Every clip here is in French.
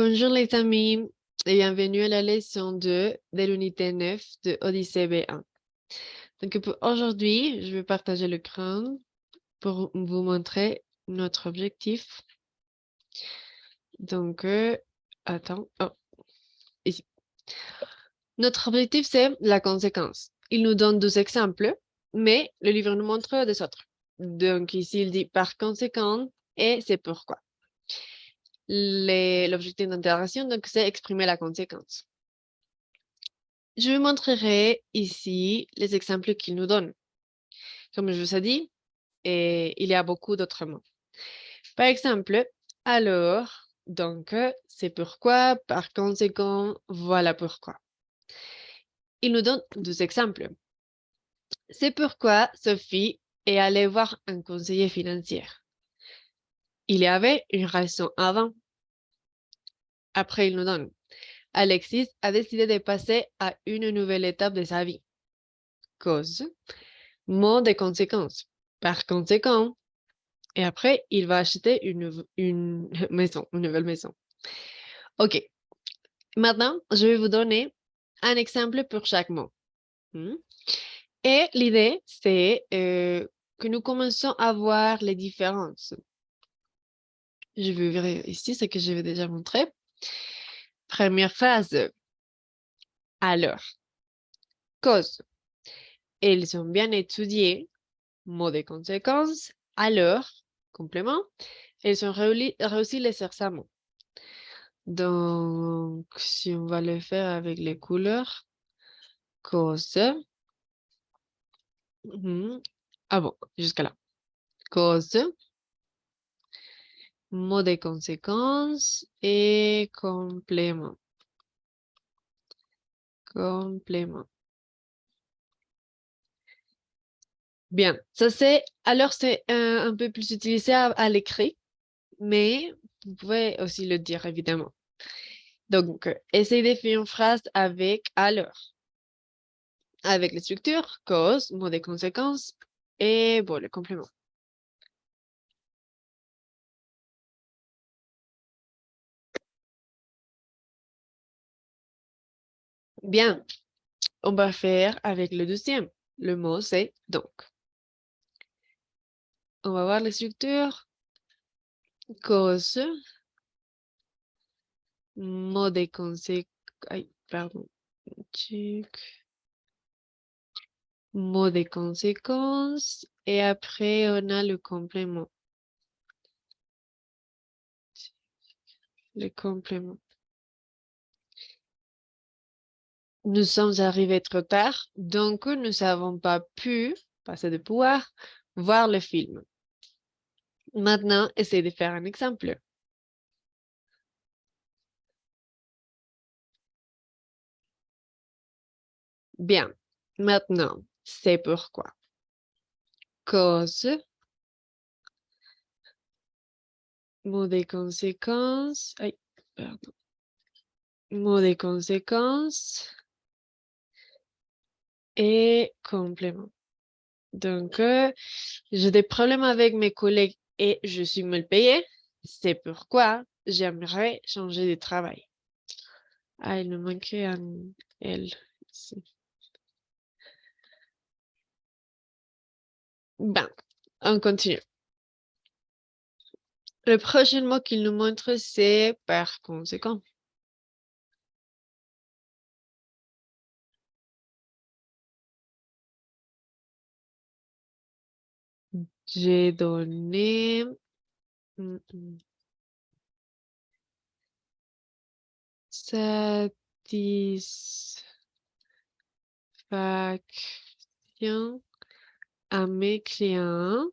Bonjour les amis et bienvenue à la leçon 2 de l'unité 9 de Odyssée B1. Donc pour aujourd'hui, je vais partager l'écran pour vous montrer notre objectif. Donc, ici. Notre objectif, c'est la conséquence. Il nous donne deux exemples, mais le livre nous montre des autres. Donc ici, il dit par conséquent et c'est pourquoi. L'objectif d'intégration, donc, c'est exprimer la conséquence. Je vous montrerai ici les exemples qu'il nous donne. Comme je vous ai dit, et il y a beaucoup d'autres mots. Par exemple, alors, donc, c'est pourquoi, par conséquent, voilà pourquoi. Il nous donne deux exemples. C'est pourquoi Sophie est allée voir un conseiller financier. Il y avait une raison avant. Après, il nous donne. Alexis a décidé de passer à une nouvelle étape de sa vie. Cause, mot de conséquence. Par conséquent, et après, il va acheter une maison, une nouvelle maison. OK. Maintenant, je vais vous donner un exemple pour chaque mot. Et l'idée, c'est que nous commençons à voir les différences. Je vais ouvrir ici ce que je vais déjà montrer. Première phrase. Alors, cause. Ils ont bien étudié, mot de conséquence. Alors, complément. Ils ont réussi les examens. Donc, si on va le faire avec les couleurs, cause. Ah bon, jusqu'à là. Cause, mot de conséquence et complément. Complément. Bien, ça c'est, alors c'est un peu plus utilisé à l'écrit, mais vous pouvez aussi le dire évidemment. Donc, essayez de faire une phrase avec alors. Avec les structures, cause, mot de conséquence et bon, le complément. Bien, on va faire avec le deuxième. Le mot, c'est donc. On va voir les structures. Cause, mot de conséquence. Aïe, pardon. Mot de conséquence. Et après, on a le complément. Le complément. Nous sommes arrivés trop tard, donc nous n'avons pas pu, passer de pouvoir, voir le film. Maintenant, essayez de faire un exemple. Bien. Maintenant, c'est pourquoi. Cause, mot de conséquence. Aïe, pardon. Mot de conséquence et complément. Donc, j'ai des problèmes avec mes collègues et je suis mal payée. C'est pourquoi j'aimerais changer de travail. Ah, il me manquait un L ici. Ben, on continue. Le prochain mot qu'il nous montre, c'est par conséquent. J'ai donné satisfaction à mes clients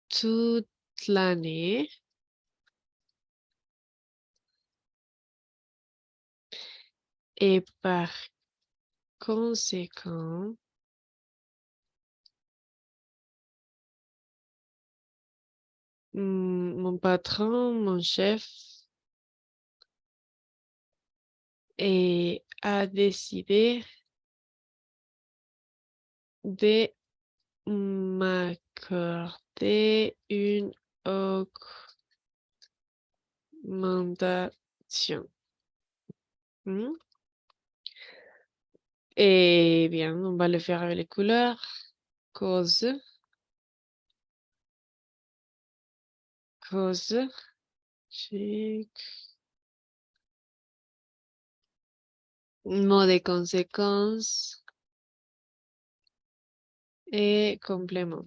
toute l'année. Et par conséquent, mon patron, mon chef, a décidé de m'accorder une tentation. Et bien, on va le faire avec les couleurs. Cause. Chic. Mot de conséquence. Et complément.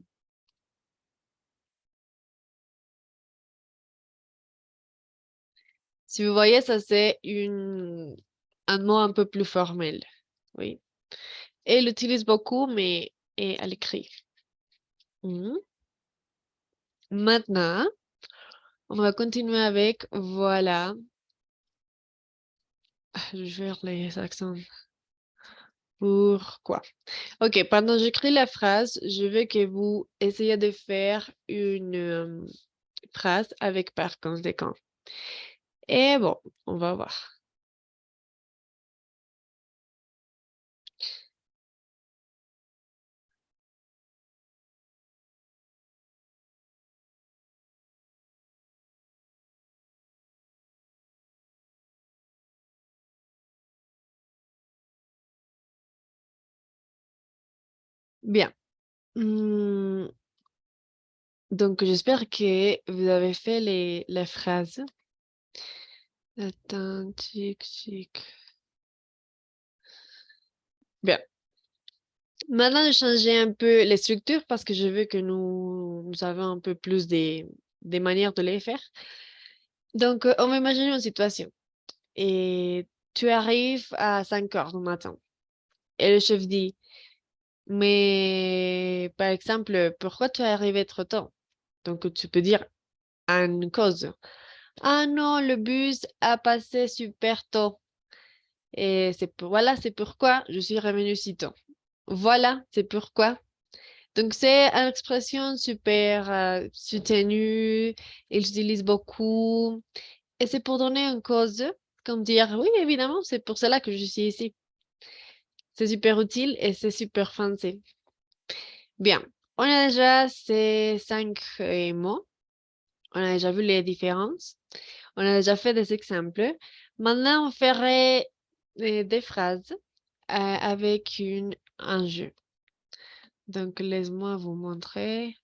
Si vous voyez, ça c'est un mot un peu plus formel. Oui. Et il l'utilise beaucoup, mais à l'écrit. Maintenant, on va continuer avec voilà. Je vais faire les accents. Pourquoi? Ok, pendant que j'écris la phrase, je veux que vous essayez de faire une phrase avec par conséquent. Et bon, on va voir. Bien. Donc, j'espère que vous avez fait les phrases. Attends, tic. Bien. Maintenant, j'ai changé un peu les structures parce que je veux que nous avons un peu plus des manières de les faire. Donc, on va imaginer une situation. Et tu arrives à 5 heures du matin. Et le chef dit, mais par exemple, pourquoi tu es arrivé trop tôt? Donc, tu peux dire une cause. Ah non, le bus a passé super tôt. Et voilà, c'est pourquoi je suis revenu si tôt. Voilà, c'est pourquoi. Donc, c'est une expression super soutenue. Il utilise beaucoup. Et c'est pour donner une cause, comme dire, oui, évidemment, c'est pour cela que je suis ici. C'est super utile et c'est super fancy. Bien, on a déjà ces 5 mots. On a déjà vu les différences. On a déjà fait des exemples. Maintenant, on ferait des phrases avec un jeu. Donc, laisse-moi vous montrer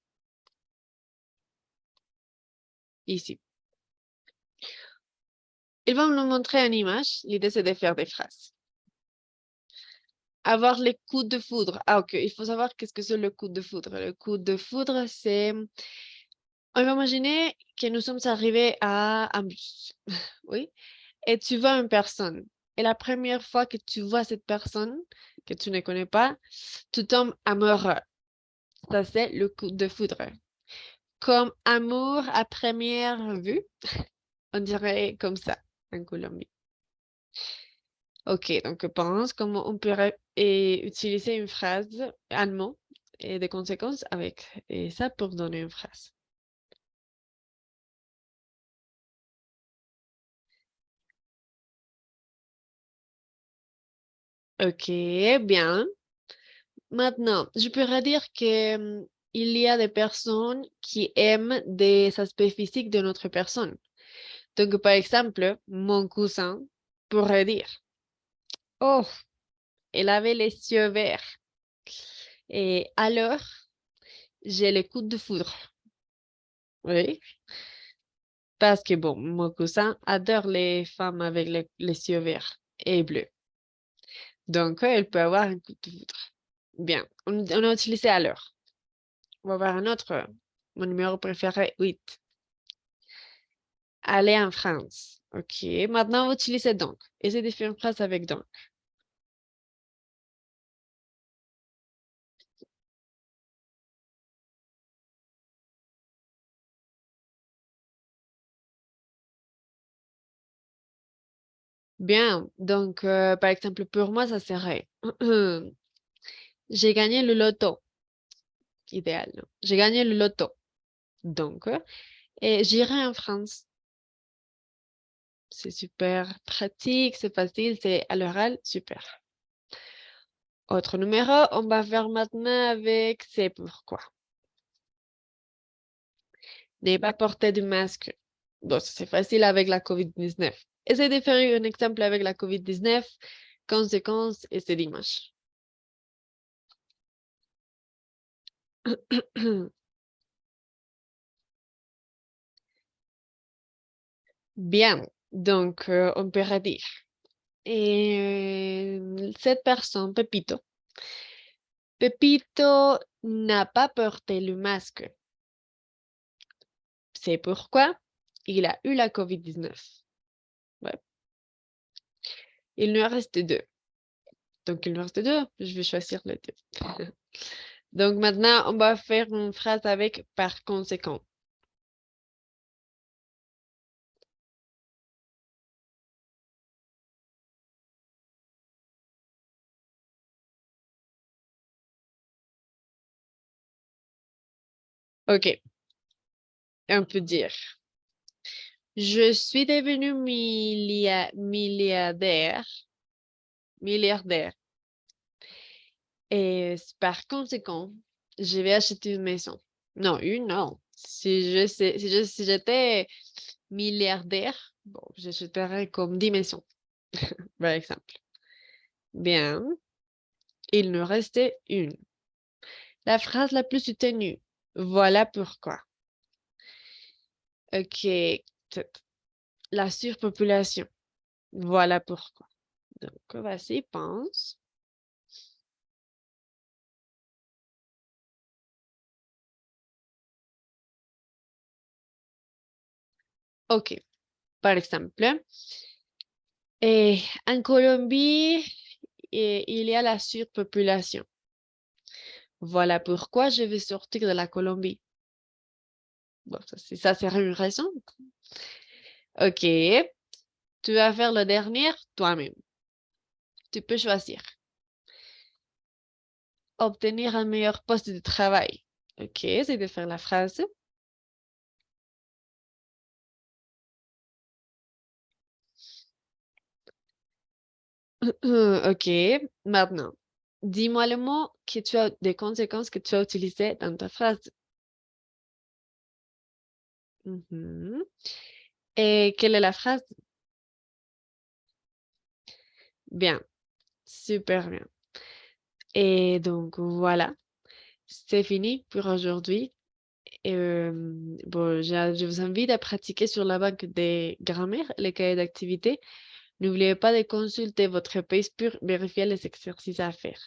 ici. Ils vont nous montrer une image. L'idée, c'est de faire des phrases. Avoir les coups de foudre. Ah, ok. Il faut savoir qu'est-ce que c'est le coup de foudre. Le coup de foudre, c'est... On va imaginer que nous sommes arrivés à un bus. Oui. Et tu vois une personne. Et la première fois que tu vois cette personne, que tu ne connais pas, tu tombes amoureux. Ça, c'est le coup de foudre. Comme amour à première vue, on dirait comme ça en Colombie. Ok, donc pense comment on pourrait utiliser une phrase allemand et des conséquences avec et ça pour donner une phrase. Ok, bien. Maintenant, je pourrais dire que il y a des personnes qui aiment des aspects physiques de notre personne. Donc, par exemple, mon cousin pourrait dire, oh, elle avait les yeux verts. Et alors, j'ai le coup de foudre. Oui, parce que bon, mon cousin adore les femmes avec les yeux verts et bleus. Donc, elle peut avoir un coup de foudre. Bien, on a utilisé alors. On va voir un autre, mon numéro préféré, 8. Aller en France. OK. Maintenant, on va utiliser donc. Essayez de faire une phrase avec donc. Bien. Donc, par exemple, pour moi, ça serait j'ai gagné le loto. Idéal, non? J'ai gagné le loto. Donc, et j'irai en France. C'est super pratique, c'est facile, c'est à l'oral, super. Autre numéro, on va faire maintenant avec c'est pourquoi. Ne pas porter de masque. Bon, ça, c'est facile avec la COVID-19. Essaye de faire un exemple avec la COVID-19, conséquences et c'est dimanche. Bien, donc on peut dire, cette personne, Pepito n'a pas porté le masque. C'est pourquoi il a eu la COVID-19. Ouais. Il nous reste deux. Donc, il nous reste deux. Je vais choisir le deux. Donc, maintenant, on va faire une phrase avec par conséquent. OK. On peut dire, je suis devenu milliardaire. Et par conséquent, je vais acheter une maison. Non, une, non. Si j'étais milliardaire, bon, j'achèterais comme 10 maisons, par exemple. Bien, il nous restait une. La phrase la plus soutenue. Voilà pourquoi. OK. La surpopulation. Voilà pourquoi. Donc, vas-y, pense. OK. Par exemple, en Colombie, il y a la surpopulation. Voilà pourquoi je vais sortir de la Colombie. Bon, ça serait une raison. OK. Tu vas faire le dernier toi-même. Tu peux choisir. Obtenir un meilleur poste de travail. OK, c'est de faire la phrase. OK, maintenant, dis-moi le mot que tu as, des conséquences que tu as utilisées dans ta phrase. Mhm. Et quelle est la phrase? Bien, super bien. Et donc, voilà, c'est fini pour aujourd'hui. Et, bon, je vous invite à pratiquer sur la banque des grammaires, les cahiers d'activité. N'oubliez pas de consulter votre pays pour vérifier les exercices à faire.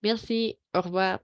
Merci, au revoir.